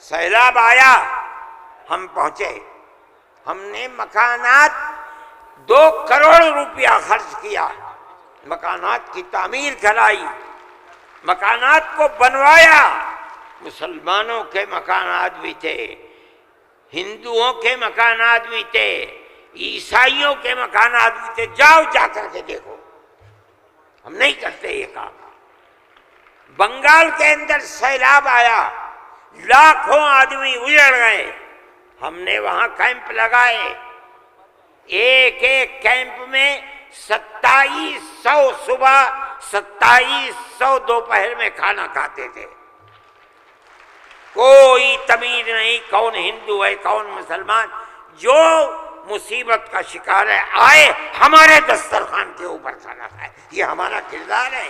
سیلاب آیا، ہم پہنچے، ہم نے مکانات 2 کروڑ روپیہ خرچ کیا، مکانات کی تعمیر کرائی، مکانات کو بنوایا۔ مسلمانوں کے مکانات بھی تھے، ہندوؤں کے مکانات بھی تھے، عیسائیوں کے مکانات بھی تھے، جاؤ جا کر کے دیکھو، ہم نہیں کرتے یہ کام۔ بنگال کے اندر سیلاب آیا، لاکھوں آدمی اجڑ گئے، ہم نے وہاں کیمپ لگائے، ایک ایک کیمپ میں 2700 صبح 2700 دوپہر میں کھانا کھاتے تھے، کوئی تمیز نہیں کون ہندو ہے کون مسلمان، جو مصیبت کا شکار ہے آئے ہمارے دسترخوان کے اوپر کھانا کھائے، یہ ہمارا کردار ہے۔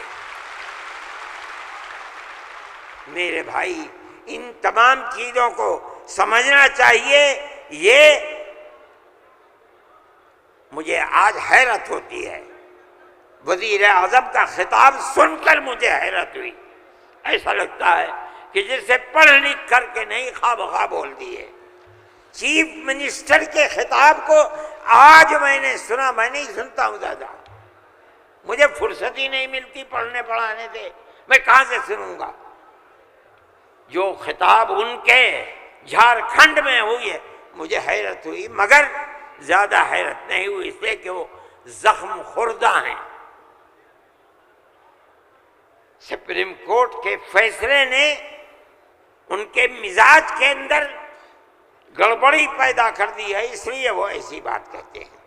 میرے بھائی، ان تمام چیزوں کو سمجھنا چاہیے۔ یہ مجھے آج حیرت ہوتی ہے، وزیر اعظم کا خطاب سن کر مجھے حیرت ہوئی، ایسا لگتا ہے کہ جسے پڑھ لکھ کر کے نہیں خواب خواب بول دیے۔ چیف منسٹر کے خطاب کو آج میں نے سنا، میں نہیں سنتا ہوں زیادہ، مجھے فرصت ہی نہیں ملتی پڑھنے پڑھانے سے، میں کہاں سے سنوں گا؟ جو خطاب ان کے جھارکھنڈ میں ہوئی ہے، مجھے حیرت ہوئی، مگر زیادہ حیرت نہیں ہوئی اس لیے کہ وہ زخم خوردہ ہیں۔ سپریم کورٹ کے فیصلے نے ان کے مزاج کے اندر گڑبڑی پیدا کر دی ہے، اس لیے وہ ایسی بات کہتے ہیں۔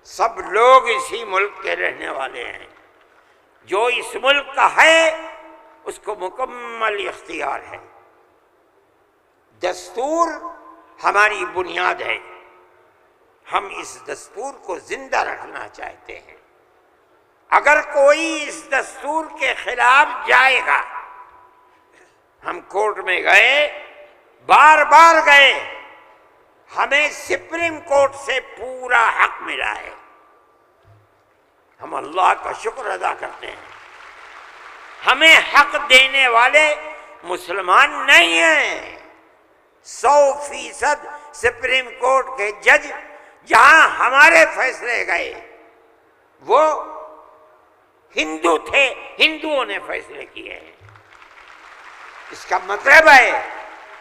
سب لوگ اسی ملک کے رہنے والے ہیں، جو اس ملک کا ہے اس کو مکمل اختیار ہے۔ دستور ہماری بنیاد ہے، ہم اس دستور کو زندہ رکھنا چاہتے ہیں۔ اگر کوئی اس دستور کے خلاف جائے گا، ہم کورٹ میں گئے، بار بار گئے، ہمیں سپریم کورٹ سے پورا حق ملا ہے، ہم اللہ کا شکر ادا کرتے ہیں۔ ہمیں حق دینے والے مسلمان نہیں ہیں۔ 100% سپریم کورٹ کے جج جہاں ہمارے فیصلے گئے وہ ہندو تھے، ہندوؤں نے فیصلے کیے ہیں۔ اس کا مطلب ہے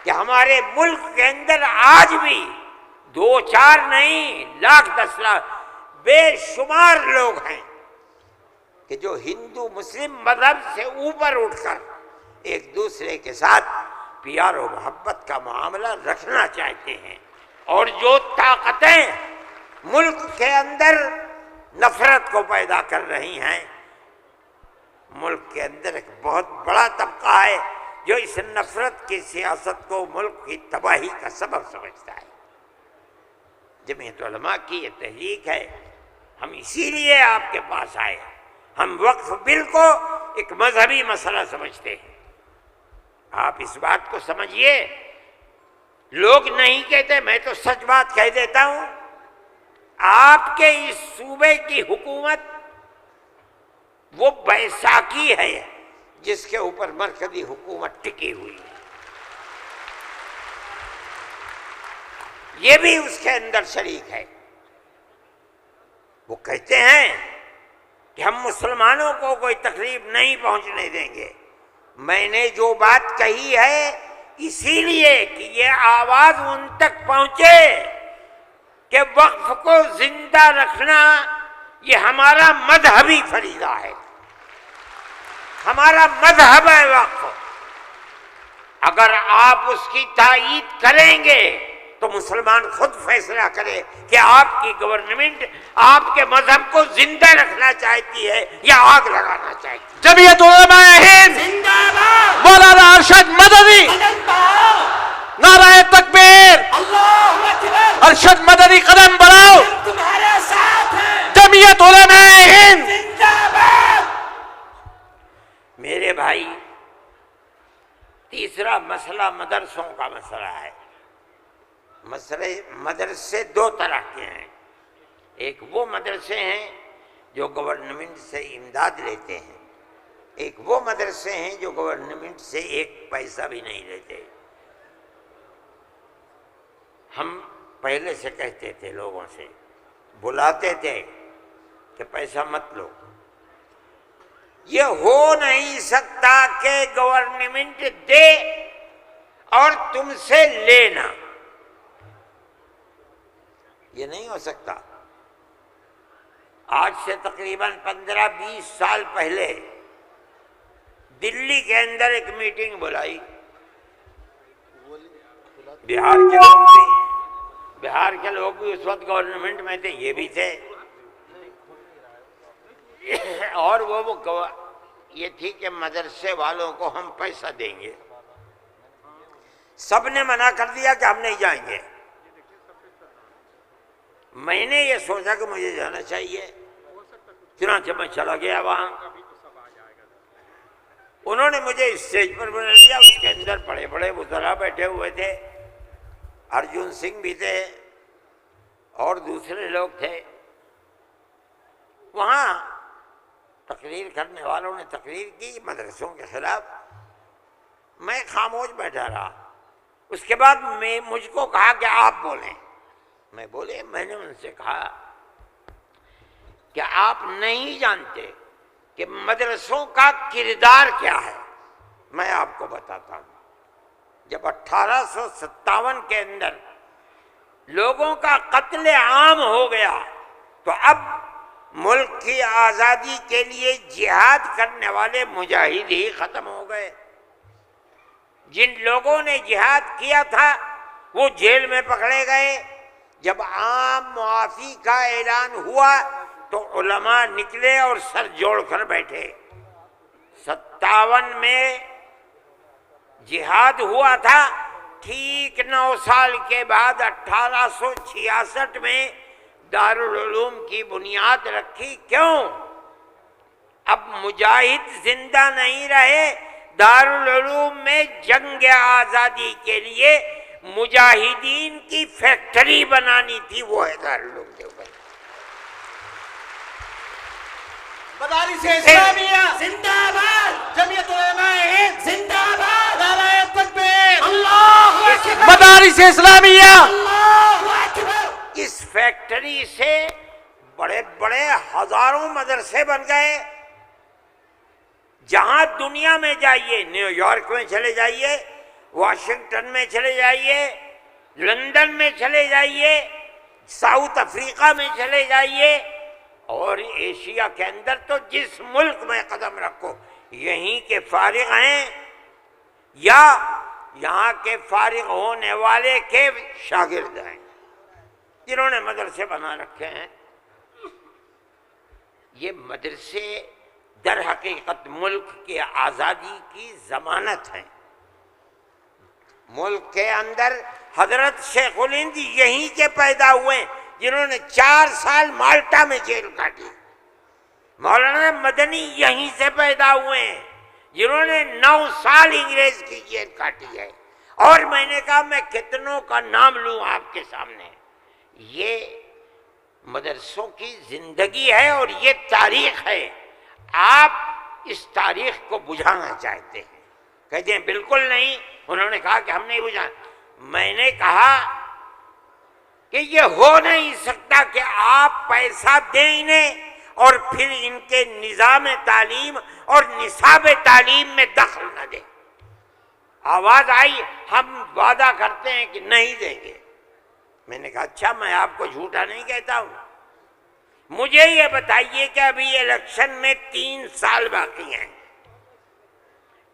کہ ہمارے ملک کے اندر آج بھی 2 4 نہیں، لاکھ 10 لاکھ بے شمار لوگ ہیں کہ جو ہندو مسلم مذہب سے اوپر اٹھ کر ایک دوسرے کے ساتھ پیار و محبت کا معاملہ رکھنا چاہتے ہیں، اور جو طاقتیں ملک کے اندر نفرت کو پیدا کر رہی ہیں، ملک کے اندر ایک بہت بڑا طبقہ ہے جو اس نفرت کی سیاست کو ملک کی تباہی کا سبب سمجھتا ہے۔ جمعیت علماء کی یہ تحریک ہے، ہم اسی لیے آپ کے پاس آئے، ہم وقف بل کو ایک مذہبی مسئلہ سمجھتے ہیں۔ آپ اس بات کو سمجھیے، لوگ نہیں کہتے، میں تو سچ بات کہہ دیتا ہوں، آپ کے اس صوبے کی حکومت وہ بیساکھی ہے جس کے اوپر مرکزی حکومت ٹکی ہوئی ہے، یہ بھی اس کے اندر شریک ہے۔ وہ کہتے ہیں کہ ہم مسلمانوں کو کوئی تکلیف نہیں پہنچنے دیں گے۔ میں نے جو بات کہی ہے اسی لیے کہ یہ آواز ان تک پہنچے کہ وقف کو زندہ رکھنا یہ ہمارا مذہبی فریضہ ہے، ہمارا مذہب ہے وقف۔ اگر آپ اس کی تائید کریں گے تو مسلمان خود فیصلہ کرے کہ آپ کی گورنمنٹ آپ کے مذہب کو زندہ رکھنا چاہتی ہے یا آگ لگانا چاہتی ہے۔ جمعیت علماء ہند زندہ باد، مولانا ارشد مدنی، قدم بڑھاؤ، نعرہ تکبیر، اللہ اکبر، ارشد مدنی قدم بڑھاؤ، ہم تمہارے ساتھ ہیں، جمعیت علماء ہند۔ زندہ باد۔ میرے بھائی، تیسرا مسئلہ مدرسوں کا مسئلہ ہے۔ مدرسے 2 طرح کے ہیں، ایک وہ مدرسے ہیں جو گورنمنٹ سے امداد لیتے ہیں، ایک وہ مدرسے ہیں جو گورنمنٹ سے 1 پیسہ بھی نہیں لیتے۔ ہم پہلے سے کہتے تھے لوگوں سے، بلاتے تھے کہ پیسہ مت لو. یہ ہو نہیں سکتا کہ گورنمنٹ دے اور تم سے لینا، یہ نہیں ہو سکتا. آج سے تقریباً 15-20 سال پہلے دلی کے اندر ایک میٹنگ بلائی. بہار کے لوگ بھی اس وقت گورنمنٹ میں تھے، یہ بھی تھے، اور وہ یہ تھی کہ مدرسے والوں کو ہم پیسہ دیں گے. سب نے منع کر دیا کہ ہم نہیں جائیں گے. میں نے یہ سوچا کہ مجھے جانا چاہیے، چنانچہ میں چلا گیا وہاں. انہوں نے مجھے اسٹیج پر بنا لیا، اس کے اندر بڑے بڑے وزراء بیٹھے ہوئے تھے، ارجن سنگھ بھی تھے اور دوسرے لوگ تھے. وہاں تقریر کرنے والوں نے تقریر کی مدرسوں کے خلاف. میں خاموش بیٹھا رہا. اس کے بعد مجھ کو کہا کہ آپ بولیں. میں بولے. میں نے ان سے کہا کہ آپ نہیں جانتے کہ مدرسوں کا کردار کیا ہے. میں آپ کو بتاتا ہوں. جب 1857 کے اندر لوگوں کا قتل عام ہو گیا تو اب ملک کی آزادی کے لیے جہاد کرنے والے مجاہد ہی ختم ہو گئے. جن لوگوں نے جہاد کیا تھا وہ جیل میں پکڑے گئے. جب عام معافی کا اعلان ہوا تو علماء نکلے اور سر جوڑ کر بیٹھے. 57 میں جہاد ہوا تھا. ٹھیک 9 سال کے بعد 1866 میں دارالعلوم کی بنیاد رکھی. کیوں؟ اب مجاہد زندہ نہیں رہے. دارالعلوم میں جنگ آزادی کے لیے مجاہدین کی فیکٹری بنانی تھی، وہ ہے دارالعلوم دیوبند. مدارس اسلامیہ زندہ باد، جمعیت علماء ہند زندہ باد، نعرہ تکبیر، اللہ اکبر، مدارس اسلامیہ. اللہ اکبر. اس فیکٹری سے بڑے بڑے ہزاروں مدرسے بن گئے. جہاں دنیا میں جائیے، نیو یارک میں چلے جائیے، واشنگٹن میں چلے جائیے، لندن میں چلے جائیے، ساؤتھ افریقہ میں چلے جائیے، اور ایشیا کے اندر تو جس ملک میں قدم رکھو یہیں کے فارغ ہیں یا یہاں کے فارغ ہونے والے کے شاگرد ہیں جنہوں نے مدرسے بنا رکھے ہیں. یہ مدرسے در حقیقت ملک کی آزادی کی ضمانت ہیں. ملک کے اندر حضرت شیخ الہند یہیں کے پیدا ہوئے جنہوں نے 4 سال مالٹا میں جیل کاٹی. مولانا مدنی یہیں سے پیدا ہوئے ہیں جنہوں نے 9 سال انگریز کی جیل کاٹی ہے. اور میں نے کہا میں کتنوں کا نام لوں آپ کے سامنے. یہ مدرسوں کی زندگی ہے اور یہ تاریخ ہے. آپ اس تاریخ کو بجھانا چاہتے ہیں، کہتے ہیں بالکل نہیں. انہوں نے کہا کہ ہم نہیں بجھائیں. میں نے کہا کہ یہ ہو نہیں سکتا کہ آپ پیسہ دیں انہیں اور پھر ان کے نظام تعلیم اور نصاب تعلیم میں دخل نہ دیں. آواز آئی ہم وعدہ کرتے ہیں کہ نہیں دیں گے. میں نے کہا اچھا، میں آپ کو جھوٹا نہیں کہتا ہوں. مجھے یہ بتائیے کہ ابھی الیکشن میں 3 سال باقی ہیں.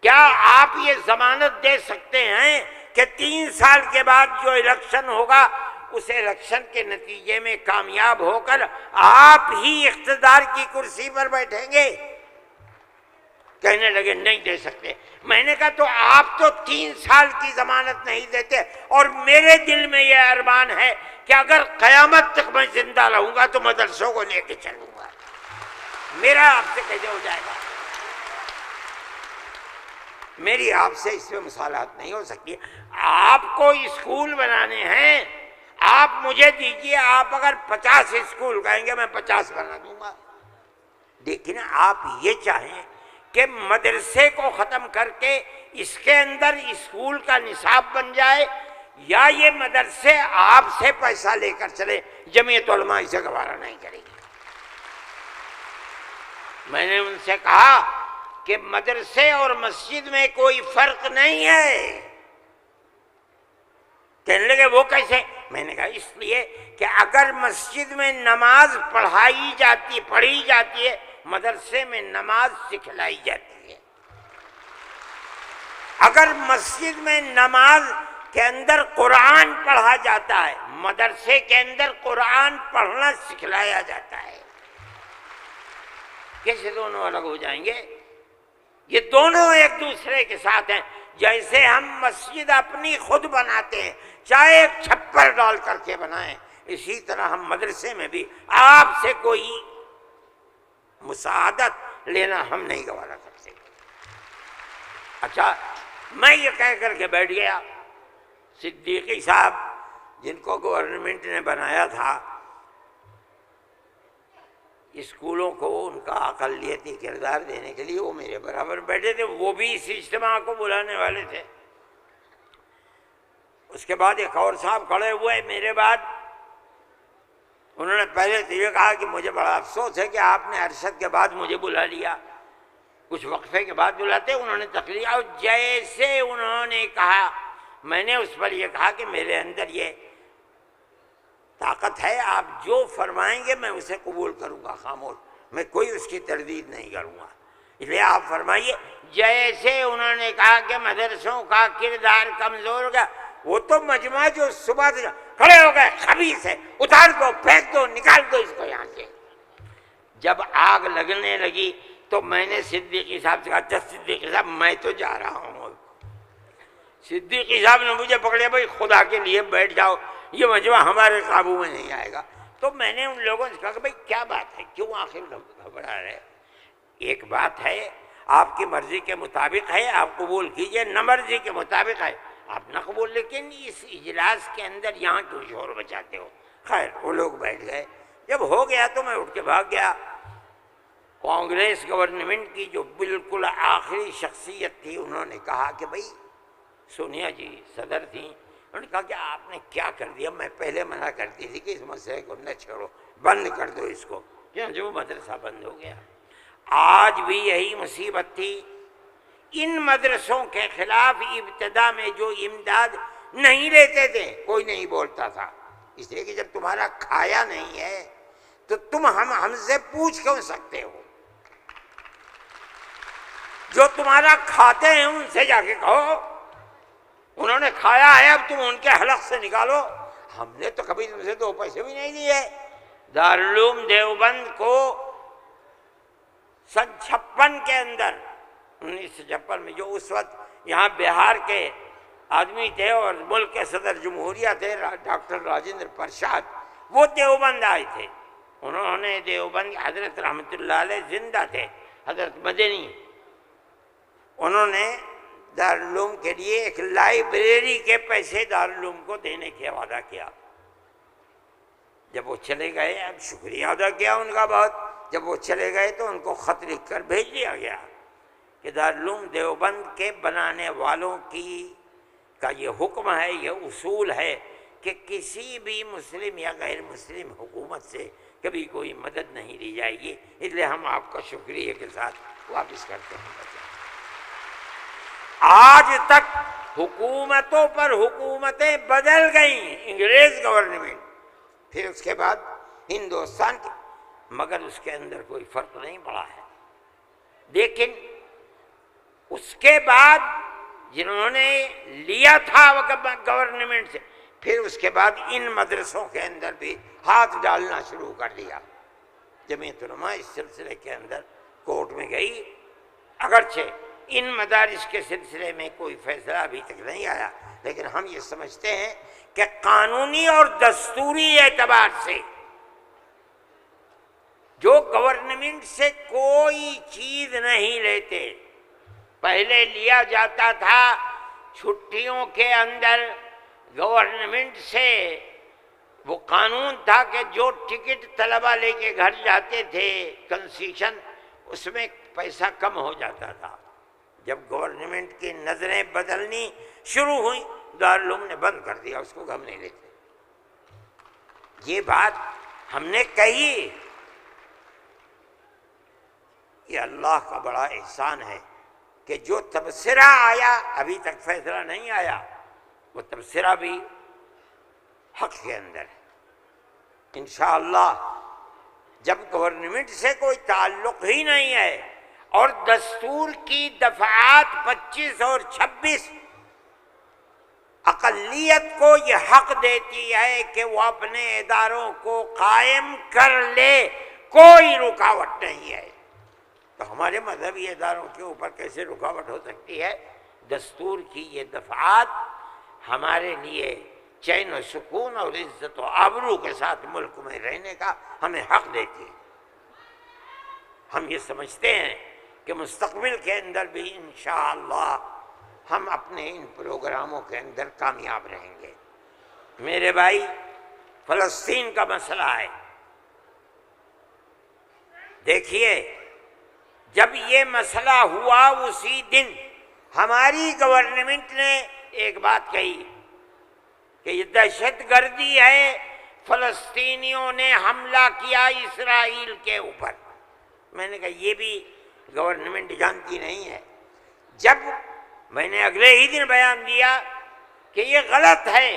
کیا آپ یہ ضمانت دے سکتے ہیں کہ 3 سال کے بعد جو الیکشن ہوگا اس الیکشن کے نتیجے میں کامیاب ہو کر آپ ہی اقتدار کی کرسی پر بیٹھیں گے؟ کہنے لگے نہیں دے سکتے. میں نے کہا تو آپ تو 3 سال کی ضمانت نہیں دیتے، اور میرے دل میں یہ ارمان ہے کہ اگر قیامت تک میں زندہ رہوں گا تو مدرسوں کو لے کے چلوں گا. میرا آپ سے کیسے ہو جائے گا؟ میری آپ سے اس میں مصالحت نہیں ہو سکتی. آپ کو اسکول بنانے ہیں، آپ مجھے دیجئے. آپ اگر 50 اسکول کہیں گے میں 50 بنا دوں گا. لیکن آپ یہ چاہیں کہ مدرسے کو ختم کر کے اس کے اندر اسکول کا نصاب بن جائے، یا یہ مدرسے آپ سے پیسہ لے کر چلے، جمعیت علماء اسے گوارا نہیں کرے گی۔ میں نے ان سے کہا کہ مدرسے اور مسجد میں کوئی فرق نہیں ہے۔ کہنے لگے وہ کیسے؟ میں نے کہا اس لیے کہ اگر مسجد میں نماز پڑھی جاتی ہے، مدرسے میں نماز سکھلائی جاتی ہے۔ اگر مسجد میں نماز کے اندر قرآن پڑھا جاتا ہے، مدرسے کے اندر قرآن پڑھنا سکھلایا جاتا ہے۔ کیسے دونوں الگ ہو جائیں گے؟ یہ دونوں ایک دوسرے کے ساتھ ہیں۔ جیسے ہم مسجد اپنی خود بناتے ہیں، چاہے ایک چھپر ڈال کر کے بنائیں، اسی طرح ہم مدرسے میں بھی آپ سے کوئی مساعدت لینا ہم نہیں گوارا کرتے۔ اچھا، میں یہ کہہ کر کے بیٹھ گیا، صدیقی صاحب جن کو گورنمنٹ نے بنایا تھا اسکولوں کو ان کا اقلیتی کردار دینے کے لیے، وہ میرے برابر بیٹھے تھے، وہ بھی اس اجتماع کو بلانے والے تھے۔ اس کے بعد ایک اور صاحب کھڑے ہوئے میرے بعد، انہوں نے پہلے تو یہ کہا کہ مجھے بڑا افسوس ہے کہ آپ نے ارشد کے بعد مجھے بلا لیا، کچھ وقفے کے بعد بلاتے۔ انہوں نے تقریر، اور جیسے انہوں نے کہا، میں نے اس پر یہ کہا کہ میرے اندر یہ طاقت ہے، آپ جو فرمائیں گے میں اسے قبول کروں گا، خاموش، میں کوئی اس کی تردید نہیں کروں گا، اس لیے آپ فرمائیے۔ جیسے انہوں نے کہا کہ مدرسوں کا کردار کمزور ہو گیا، وہ تو مجمع جو صبح سے کھڑے ہو گئے، خبیث ہے، اتار دو، پھینک دو، نکال دو اس کو یہاں سے۔ جب آگ لگنے لگی تو میں نے صدیقی صاحب سے کہا، جس صدیقی صاحب میں تو جا رہا ہوں۔ صدیقی صاحب نے مجھے پکڑیا، بھائی خدا کے لیے بیٹھ جاؤ، یہ مجمع ہمارے قابو میں نہیں آئے گا۔ تو میں نے ان لوگوں سے کہا کہ بھائی کیا بات ہے، کیوں آخر گھبرا رہے؟ ایک بات ہے، آپ کی مرضی کے مطابق ہے آپ قبول کیجئے، نہ مرضی کے مطابق ہے آپ نہ قبول، لیکن اس اجلاس کے اندر یہاں کیوں شور بچاتے ہو؟ خیر وہ لوگ بیٹھ گئے۔ جب ہو گیا تو میں اٹھ کے بھاگ گیا۔ کانگریس گورنمنٹ کی جو بالکل آخری شخصیت تھی، انہوں نے کہا کہ بھائی سونیا جی صدر تھیں، انہوں نے کہا کہ آپ نے کیا کر دیا، میں پہلے منع کرتی تھی کہ اس مسئلے کو نہ چھوڑو، بند کر دو اس کو، جو مدرسہ بند ہو گیا۔ آج بھی یہی مصیبت تھی، ان مدرسوں کے خلاف ابتدا میں جو امداد نہیں لیتے تھے کوئی نہیں بولتا تھا، اس لیے کہ جب تمہارا کھایا نہیں ہے تو تم ہم سے پوچھ کیوں سکتے ہو؟ جو تمہارا کھاتے ہیں ان سے جا کے کہو، انہوں نے کھایا ہے اب تم ان کے حلق سے نکالو، ہم نے تو کبھی تم سے 2 پیسے بھی نہیں دیے۔ دارالعلوم دیوبند کو سن 56 کے اندر، 1956 میں، جو اس وقت یہاں بہار کے آدمی تھے اور ملک کے صدر جمہوریہ تھے ڈاکٹر راجندر پرساد، وہ دیوبند آئے تھے۔ انہوں نے دیوبند، حضرت رحمۃ اللہ علیہ زندہ تھے، حضرت مدنی، انہوں نے دارالعلوم کے لیے ایک لائبریری کے پیسے دارالعلوم کو دینے کا وعدہ کیا۔ جب وہ چلے گئے، اب شکریہ ادا کیا ان کا بہت، جب وہ چلے گئے تو ان کو خط لکھ کر بھیج دیا گیا کہ دارالعلوم دیوبند کے بنانے والوں کا یہ حکم ہے، یہ اصول ہے کہ کسی بھی مسلم یا غیر مسلم حکومت سے کبھی کوئی مدد نہیں لی جائے گی، اس لیے ہم آپ کا شکریہ کے ساتھ واپس کرتے ہیں۔ آج تک حکومتوں پر حکومتیں بدل گئیں، انگریز گورنمنٹ، پھر اس کے بعد ہندوستان کی، مگر اس کے اندر کوئی فرق نہیں پڑا ہے۔ لیکن اس کے بعد جنہوں نے لیا تھا گورنمنٹ سے، پھر اس کے بعد ان مدرسوں کے اندر بھی ہاتھ ڈالنا شروع کر دیا۔ جمعیت علماء اس سلسلے کے اندر کورٹ میں گئی، اگرچہ ان مدارس کے سلسلے میں کوئی فیصلہ ابھی تک نہیں آیا، لیکن ہم یہ سمجھتے ہیں کہ قانونی اور دستوری اعتبار سے جو گورنمنٹ سے کوئی چیز نہیں لیتے، پہلے لیا جاتا تھا چھٹیوں کے اندر گورنمنٹ سے، وہ قانون تھا کہ جو ٹکٹ طلبہ لے کے گھر جاتے تھے کنسیشن، اس میں پیسہ کم ہو جاتا تھا۔ جب گورنمنٹ کی نظریں بدلنی شروع ہوئیں دارالعلوم نے بند کر دیا، اس کو ہم نہیں لیتے۔ یہ بات ہم نے کہی، یہ اللہ کا بڑا احسان ہے کہ جو تبصرہ آیا، ابھی تک فیصلہ نہیں آیا، وہ تبصرہ بھی حق کے اندر ہے۔ انشاءاللہ جب گورنمنٹ سے کوئی تعلق ہی نہیں ہے اور دستور کی دفعات 25 اور 26 اقلیت کو یہ حق دیتی ہے کہ وہ اپنے اداروں کو قائم کر لے، کوئی رکاوٹ نہیں ہے، تو ہمارے مذہبی اداروں کے اوپر کیسے رکاوٹ ہو سکتی ہے؟ دستور کی یہ دفعات ہمارے لیے چین و سکون اور عزت و آبرو کے ساتھ ملک میں رہنے کا ہمیں حق دیتی ہے۔ ہم یہ سمجھتے ہیں کہ مستقبل کے اندر بھی انشاءاللہ ہم اپنے ان پروگراموں کے اندر کامیاب رہیں گے۔ میرے بھائی، فلسطین کا مسئلہ ہے، دیکھیے جب یہ مسئلہ ہوا اسی دن ہماری گورنمنٹ نے ایک بات کہی کہ یہ دہشت گردی ہے، فلسطینیوں نے حملہ کیا اسرائیل کے اوپر۔ میں نے کہا یہ بھی گورنمنٹ جانتی نہیں ہے۔ جب میں نے اگلے ہی دن بیان دیا کہ یہ غلط ہے،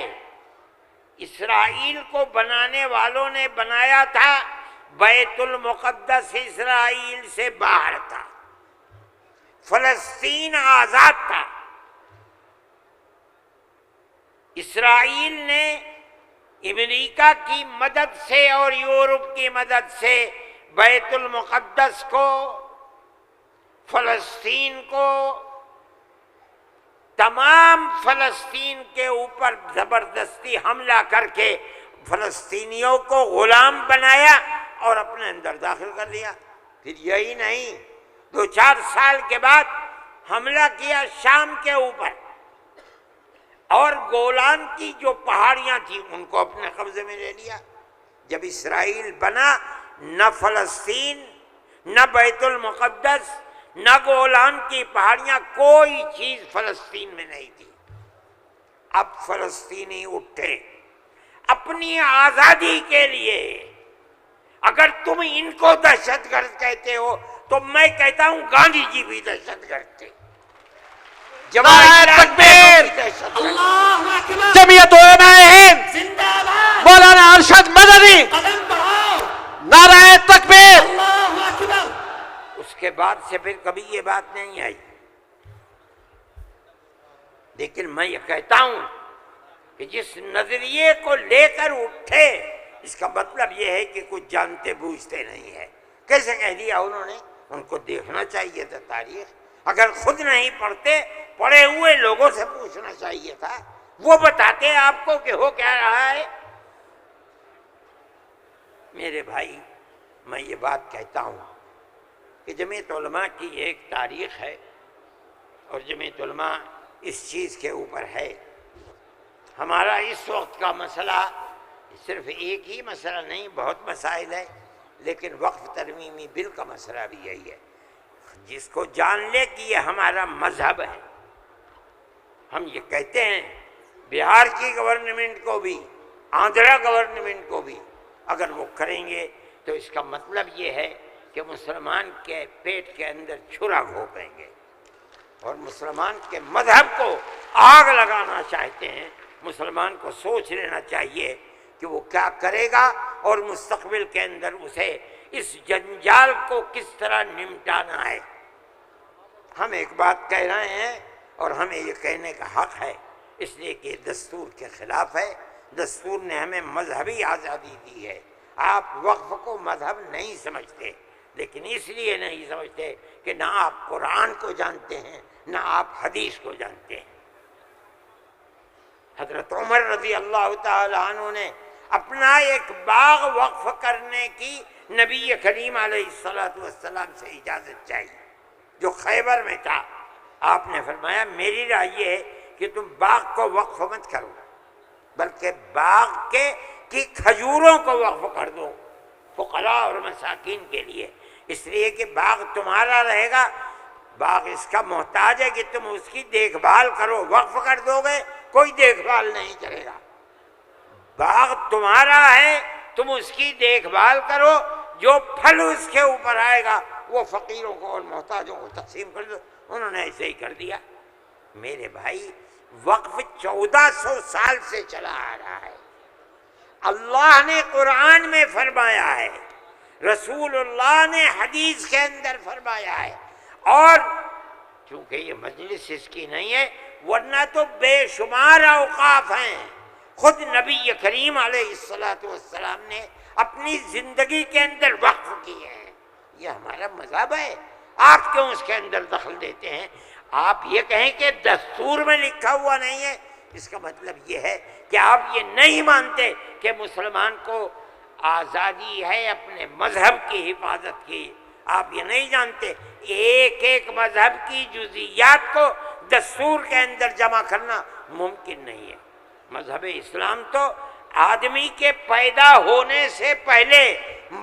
اسرائیل کو بنانے والوں نے بنایا تھا، بیت المقدس اسرائیل سے باہر تھا، فلسطین آزاد تھا۔ اسرائیل نے امریکہ کی مدد سے اور یورپ کی مدد سے بیت المقدس کو، فلسطین کو، تمام فلسطین کے اوپر زبردستی حملہ کر کے فلسطینیوں کو غلام بنایا اور اپنے اندر داخل کر لیا۔ پھر یہی نہیں، 2-4 سال کے بعد حملہ کیا شام کے اوپر، اور گولان کی جو پہاڑیاں تھیں ان کو اپنے قبضے میں لے لیا۔ جب اسرائیل بنا، نہ فلسطین، نہ بیت المقدس، نہ گولان کی پہاڑیاں، کوئی چیز فلسطین میں نہیں تھی۔ اب فلسطینی اٹھے اپنی آزادی کے لیے۔ اگر تم ان کو دہشت گرد کہتے ہو تو میں کہتا ہوں گاندھی جی بھی دہشت گرد تھے، نعرہ تکبیر، اللہ اکبر، جمعیت علماء ہند، زندہ باد، مولانا ارشد مدنی، قدم بڑھاؤ، نعرہ تکبیر۔ اللہ اکبر۔ اس کے بعد سے پھر کبھی یہ بات نہیں آئی۔ لیکن میں یہ کہتا ہوں کہ جس نظریے کو لے کر اٹھے، اس کا مطلب یہ ہے کہ کچھ جانتے بوجھتے نہیں ہے۔ کیسے کہہ دیا انہوں نے؟ ان کو دیکھنا چاہیے تھا تاریخ، اگر خود نہیں پڑھتے، پڑھے ہوئے لوگوں سے پوچھنا چاہیے تھا، وہ بتاتے آپ کو کہ ہو کیا رہا ہے۔ میرے بھائی، میں یہ بات کہتا ہوں کہ جمعیت علماء کی ایک تاریخ ہے، اور جمعیت علماء اس چیز کے اوپر ہے۔ ہمارا اس وقت کا مسئلہ صرف ایک ہی مسئلہ نہیں، بہت مسائل ہے، لیکن وقف ترمیمی بل کا مسئلہ بھی یہی ہے۔ جس کو جان لے کہ یہ ہمارا مذہب ہے، ہم یہ کہتے ہیں بہار کی گورنمنٹ کو بھی، آندھرا گورنمنٹ کو بھی، اگر وہ کریں گے تو اس کا مطلب یہ ہے کہ مسلمان کے پیٹ کے اندر چھرا گھونپیں گے اور مسلمان کے مذہب کو آگ لگانا چاہتے ہیں۔ مسلمان کو سوچ لینا چاہیے کہ وہ کیا کرے گا اور مستقبل کے اندر اسے اس جنجال کو کس طرح نمٹانا ہے۔ ہم ایک بات کہہ رہے ہیں اور ہمیں یہ کہنے کا حق ہے، اس لیے کہ دستور کے خلاف ہے۔ دستور نے ہمیں مذہبی آزادی دی ہے۔ آپ وقف کو مذہب نہیں سمجھتے، لیکن اس لیے نہیں سمجھتے کہ نہ آپ قرآن کو جانتے ہیں، نہ آپ حدیث کو جانتے ہیں۔ حضرت عمر رضی اللہ تعالی عنہ نے اپنا ایک باغ وقف کرنے کی نبی کریم علیہ السلام سے اجازت چاہیے، جو خیبر میں تھا۔ آپ نے فرمایا میری رائے یہ ہے کہ تم باغ کو وقف مت کرو، بلکہ باغ کی کھجوروں کو وقف کر دو فقراء اور مساکین کے لیے، اس لیے کہ باغ تمہارا رہے گا، باغ اس کا محتاج ہے کہ تم اس کی دیکھ بھال کرو۔ وقف کر دو گے کوئی دیکھ بھال نہیں کرے گا۔ باغ تمہارا ہے، تم اس کی دیکھ بھال کرو، جو پھل اس کے اوپر آئے گا وہ فقیروں کو اور محتاجوں کو تقسیم کر دو۔ انہوں نے ایسے ہی کر دیا۔ میرے بھائی، وقف 1400 سال سے چلا آ رہا ہے۔ اللہ نے قرآن میں فرمایا ہے، رسول اللہ نے حدیث کے اندر فرمایا ہے، اور چونکہ یہ مجلس اس کی نہیں ہے، ورنہ تو بے شمار اوقاف ہیں۔ خود نبی کریم علیہ السلام نے اپنی زندگی کے اندر وقف کیے ہیں۔ یہ ہمارا مذہب ہے، آپ کیوں اس کے اندر دخل دیتے ہیں؟ آپ یہ کہیں کہ دستور میں لکھا ہوا نہیں ہے، اس کا مطلب یہ ہے کہ آپ یہ نہیں مانتے کہ مسلمان کو آزادی ہے اپنے مذہب کی حفاظت کی۔ آپ یہ نہیں جانتے ایک ایک مذہب کی جزئیات کو دستور کے اندر جمع کرنا ممکن نہیں ہے۔ مذہب اسلام تو آدمی کے پیدا ہونے سے پہلے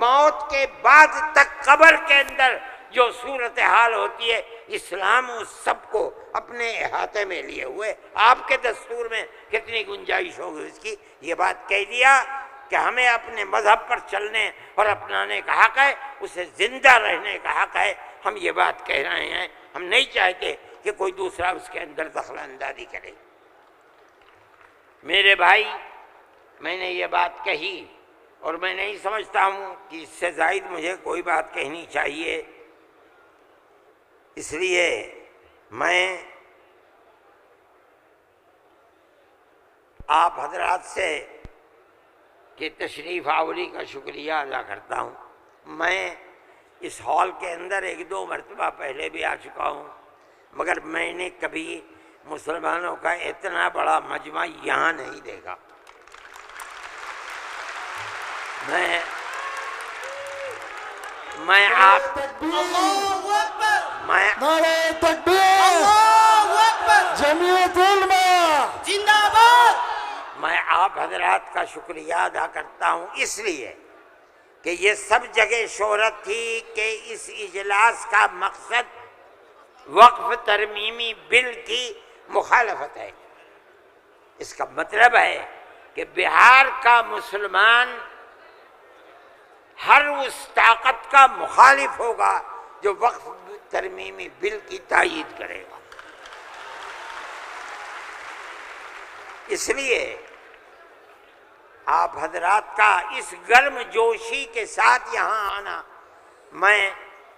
موت کے بعد تک قبر کے اندر جو صورتحال ہوتی ہے، اسلام اس سب کو اپنے احاطے میں لیے ہوئے۔ آپ کے دستور میں کتنی گنجائش ہوگی اس کی؟ یہ بات کہہ دیا کہ ہمیں اپنے مذہب پر چلنے اور اپنانے کا حق ہے، اسے زندہ رہنے کا حق ہے۔ ہم یہ بات کہہ رہے ہیں، ہم نہیں چاہتے کہ کوئی دوسرا اس کے اندر دخل اندازی کرے۔ میرے بھائی، میں نے یہ بات کہی اور میں نہیں سمجھتا ہوں کہ اس سے زائد مجھے کوئی بات کہنی چاہیے، اس لیے میں آپ حضرات سے کہ تشریف آوری کا شکریہ ادا کرتا ہوں۔ میں اس ہال کے اندر 1-2 مرتبہ پہلے بھی آ چکا ہوں، مگر میں نے کبھی مسلمانوں کا اتنا بڑا مجمع یہاں نہیں دیکھا۔ میں آپ نعرہ تکبیر، جمعیت علماء زندہ باد۔ میں آپ حضرات کا شکریہ ادا کرتا ہوں، اس لیے کہ یہ سب جگہ شہرت تھی کہ اس اجلاس کا مقصد وقف ترمیمی بل کی مخالفت ہے۔ اس کا مطلب ہے کہ بہار کا مسلمان ہر اس طاقت کا مخالف ہوگا جو وقف ترمیمی بل کی تائید کرے گا۔ اس لیے آپ حضرات کا اس گرم جوشی کے ساتھ یہاں آنا، میں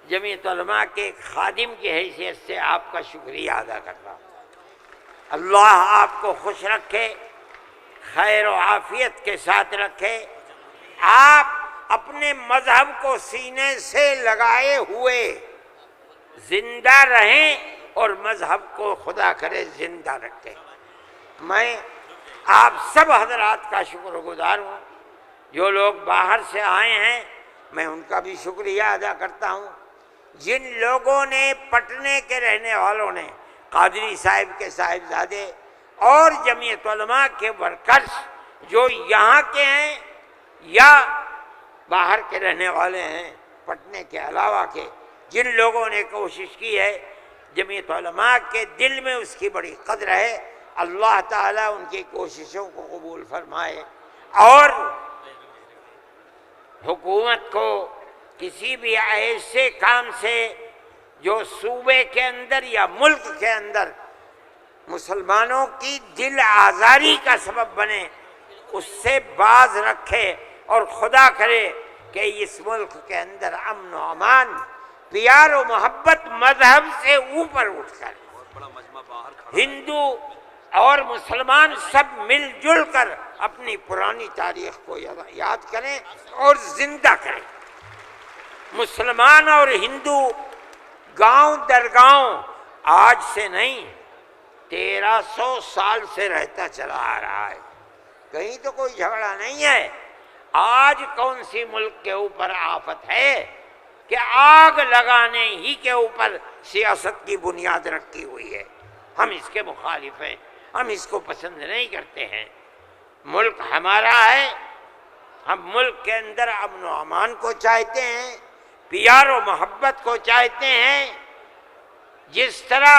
جمعیت علماء کے ایک خادم کی حیثیت سے آپ کا شکریہ ادا کرتا ہوں۔ اللہ آپ کو خوش رکھے، خیر و عافیت کے ساتھ رکھے، آپ اپنے مذہب کو سینے سے لگائے ہوئے زندہ رہیں اور مذہب کو خدا کرے زندہ رکھے۔ میں آپ سب حضرات کا شکر گزار ہوں۔ جو لوگ باہر سے آئے ہیں میں ان کا بھی شکریہ ادا کرتا ہوں۔ جن لوگوں نے، پٹنے کے رہنے والوں نے، قادری صاحب کے صاحبزادے اور جمعیت علماء کے ورکرز جو یہاں کے ہیں یا باہر کے رہنے والے ہیں، پٹنے کے علاوہ کے، جن لوگوں نے کوشش کی ہے، جمعیت علماء کے دل میں اس کی بڑی قدر ہے۔ اللہ تعالیٰ ان کی کوششوں کو قبول فرمائے اور حکومت کو کسی بھی ایسے کام سے جو صوبے کے اندر یا ملک کے اندر مسلمانوں کی دل آزاری کا سبب بنے، اس سے باز رکھے، اور خدا کرے کہ اس ملک کے اندر امن و امان، پیار و محبت مذہب سے اوپر اٹھ کر ہندو اور مسلمان سب مل جل کر اپنی پرانی تاریخ کو یاد کریں اور زندہ کریں۔ مسلمان اور ہندو گاؤں در گاؤں آج سے نہیں 1300 سال سے رہتا چلا آ رہا ہے، کہیں تو کوئی جھگڑا نہیں ہے۔ آج کون سی ملک کے اوپر آفت ہے کہ آگ لگانے ہی کے اوپر سیاست کی بنیاد رکھی ہوئی ہے۔ ہم اس کے مخالف ہیں، ہم اس کو پسند نہیں کرتے ہیں۔ ملک ہمارا ہے، ہم ملک کے اندر امن و امان کو چاہتے ہیں، پیار و محبت کو چاہتے ہیں۔ جس طرح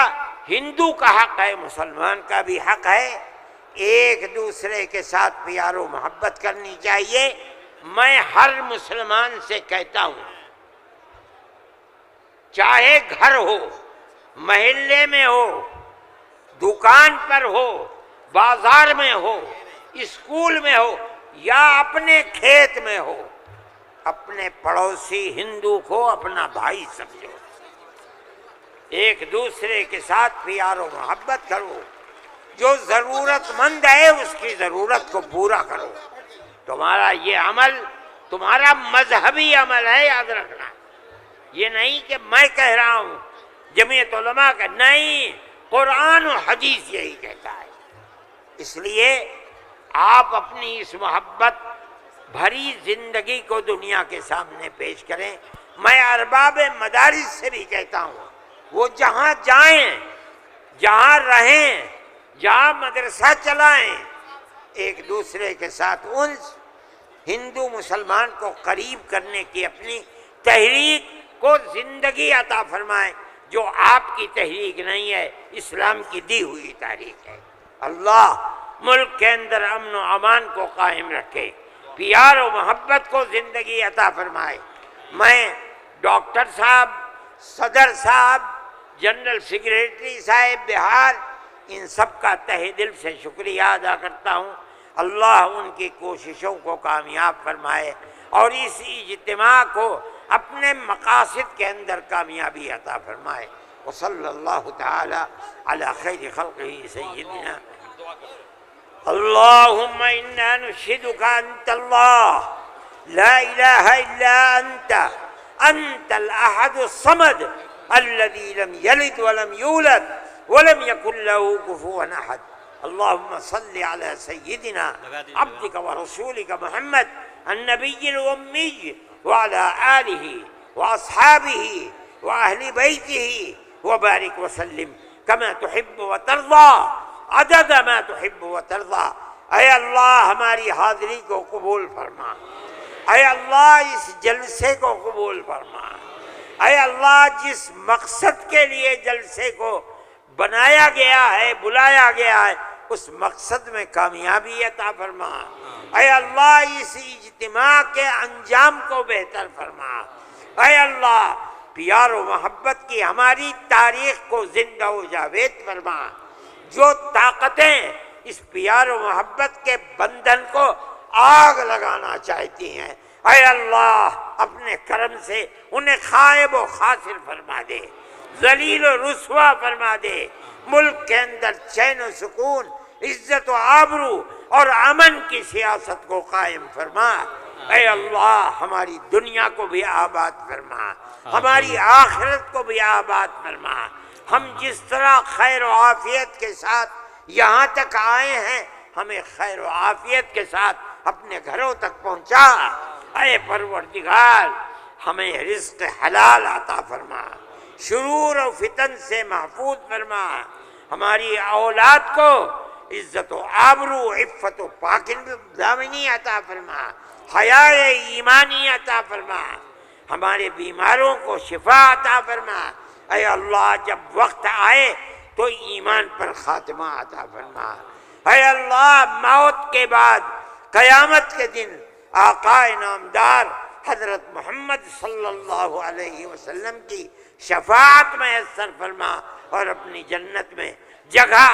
ہندو کا حق ہے، مسلمان کا بھی حق ہے ایک دوسرے کے ساتھ پیار و محبت کرنی چاہیے۔ میں ہر مسلمان سے کہتا ہوں، چاہے گھر ہو، محلے میں ہو، دکان پر ہو، بازار میں ہو، اسکول میں ہو یا اپنے کھیت میں ہو، اپنے پڑوسی ہندو کو اپنا بھائی سمجھو، ایک دوسرے کے ساتھ پیار و محبت کرو، جو ضرورت مند ہے اس کی ضرورت کو پورا کرو۔ تمہارا یہ عمل تمہارا مذہبی عمل ہے، یاد رکھنا۔ یہ نہیں کہ میں کہہ رہا ہوں، جمعیت علماء کا نہیں، قرآن و حدیث یہی کہتا ہے۔ اس لیے آپ اپنی اس محبت بھری زندگی کو دنیا کے سامنے پیش کریں۔ میں ارباب مدارس سے بھی کہتا ہوں، وہ جہاں جائیں، جہاں رہیں، جہاں مدرسہ چلائیں، ایک دوسرے کے ساتھ انس، ہندو مسلمان کو قریب کرنے کی اپنی تحریک کو زندگی عطا فرمائیں، جو آپ کی تحریک نہیں ہے، اسلام کی دی ہوئی تحریک ہے۔ اللہ ملک کے اندر امن و امان کو قائم رکھے، پیار و محبت کو زندگی عطا فرمائے۔ میں ڈاکٹر صاحب، صدر صاحب، جنرل سیکریٹری صاحب بہار، ان سب کا تہہ دل سے شکریہ ادا کرتا ہوں۔ اللہ ان کی کوششوں کو کامیاب فرمائے اور اس اجتماع کو اپنے مقاصد کے اندر کامیابی عطا فرمائے۔ وصلی اللہ تعالی علی خیر خلقہ سیدنا اللہم انا نشہدک انت اللہ لا الہ الا انت الاحد الصمد الذي لم يلد ولم يولد ولم يكن له كفوا احد۔ اللهم صل على سيدنا عبدك ورسولك محمد النبي الأمي وعلى آله وأصحابه وأهل بيته وبارك وسلم كما تحب وترضى عدد ما تحب وترضى۔ اے اللہ ہماری حاضری کو قبول فرما، اے اللہ اس جلسے کو قبول فرما، اے اللہ جس مقصد کے لیے جلسے کو بنایا گیا ہے، بلایا گیا ہے، اس مقصد میں کامیابی عطا فرما۔ اے اللہ اس اجتماع کے انجام کو بہتر فرما۔ اے اللہ پیار و محبت کی ہماری تاریخ کو زندہ و جاوید فرما۔ جو طاقتیں اس پیار و محبت کے بندھن کو آگ لگانا چاہتی ہیں، اے اللہ اپنے کرم سے انہیں خائب و خاسر فرما دے، ذلیل و رسوا فرما دے۔ ملک کے اندر چین و سکون، عزت و آبرو اور امن کی سیاست کو قائم فرما۔ اے اللہ ہماری دنیا کو بھی آباد فرما، ہماری آخرت کو بھی آباد فرما۔ ہم جس طرح خیر و عافیت کے ساتھ یہاں تک آئے ہیں، ہمیں خیر و عافیت کے ساتھ اپنے گھروں تک پہنچا۔ اے پروردگار ہمیں رزق حلال عطا فرما، شرور و فتن سے محفوظ فرما، ہماری اولاد کو عزت و آبرو، عفت و پاکدامنی عطا فرما، حیا ایمانی عطا فرما، ہمارے بیماروں کو شفا عطا فرما۔ اے اللہ جب وقت آئے تو ایمان پر خاتمہ عطا فرما۔ اے اللہ موت کے بعد قیامت کے دن آقا نامدار حضرت محمد صلی اللہ علیہ وسلم کی شفاعت میسر فرما اور اپنی جنت میں جگہ